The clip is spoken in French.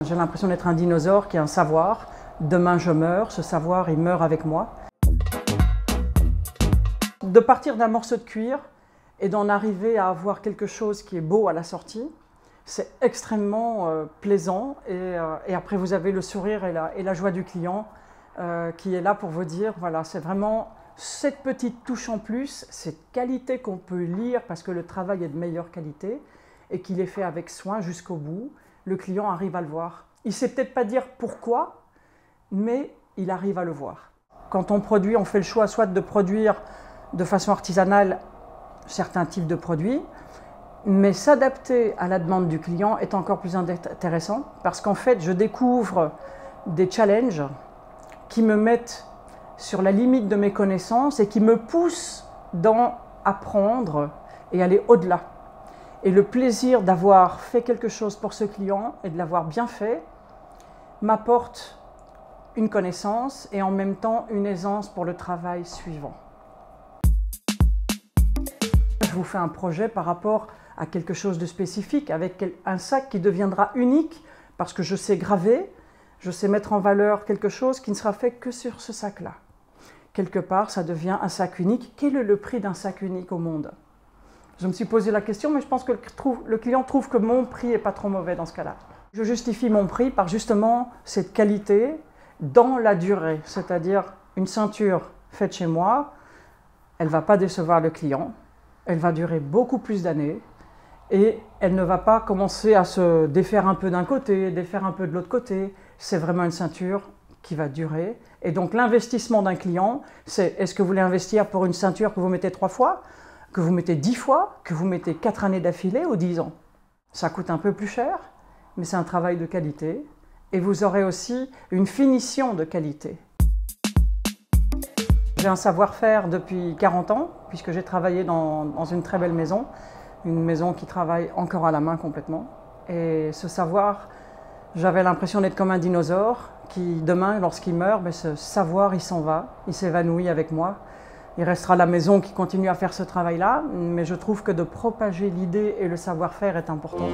J'ai l'impression d'être un dinosaure qui a un savoir. Demain je meurs, ce savoir il meurt avec moi. De partir d'un morceau de cuir et d'en arriver à avoir quelque chose qui est beau à la sortie, c'est extrêmement plaisant et après vous avez le sourire et la joie du client qui est là pour vous dire voilà, c'est vraiment cette petite touche en plus, cette qualité qu'on peut lire parce que le travail est de meilleure qualité et qu'il est fait avec soin jusqu'au bout. Le client arrive à le voir. Il ne sait peut-être pas dire pourquoi, mais il arrive à le voir. Quand on produit, on fait le choix soit de produire de façon artisanale certains types de produits, mais s'adapter à la demande du client est encore plus intéressant parce qu'en fait, je découvre des challenges qui me mettent sur la limite de mes connaissances et qui me poussent dans apprendre et aller au-delà. Et le plaisir d'avoir fait quelque chose pour ce client et de l'avoir bien fait m'apporte une connaissance et en même temps une aisance pour le travail suivant. Je vous fais un projet par rapport à quelque chose de spécifique, avec un sac qui deviendra unique parce que je sais graver, je sais mettre en valeur quelque chose qui ne sera fait que sur ce sac-là. Quelque part, ça devient un sac unique. Quel est le prix d'un sac unique au monde ? Je me suis posé la question, mais je pense que le client trouve que mon prix n'est pas trop mauvais dans ce cas-là. Je justifie mon prix par justement cette qualité dans la durée, c'est-à-dire une ceinture faite chez moi, elle ne va pas décevoir le client, elle va durer beaucoup plus d'années et elle ne va pas commencer à se défaire un peu d'un côté, défaire un peu de l'autre côté. C'est vraiment une ceinture qui va durer. Et donc l'investissement d'un client, c'est est-ce que vous voulez investir pour une ceinture que vous mettez 3 fois, que vous mettez 10 fois, que vous mettez 4 années d'affilée ou 10 ans. Ça coûte un peu plus cher, mais c'est un travail de qualité. Et vous aurez aussi une finition de qualité. J'ai un savoir-faire depuis 40 ans, puisque j'ai travaillé dans une très belle maison, une maison qui travaille encore à la main complètement. Et ce savoir, j'avais l'impression d'être comme un dinosaure qui, demain, lorsqu'il meurt, ce savoir, il s'en va, il s'évanouit avec moi. Il restera la maison qui continue à faire ce travail-là, mais je trouve que de propager l'idée et le savoir-faire est important.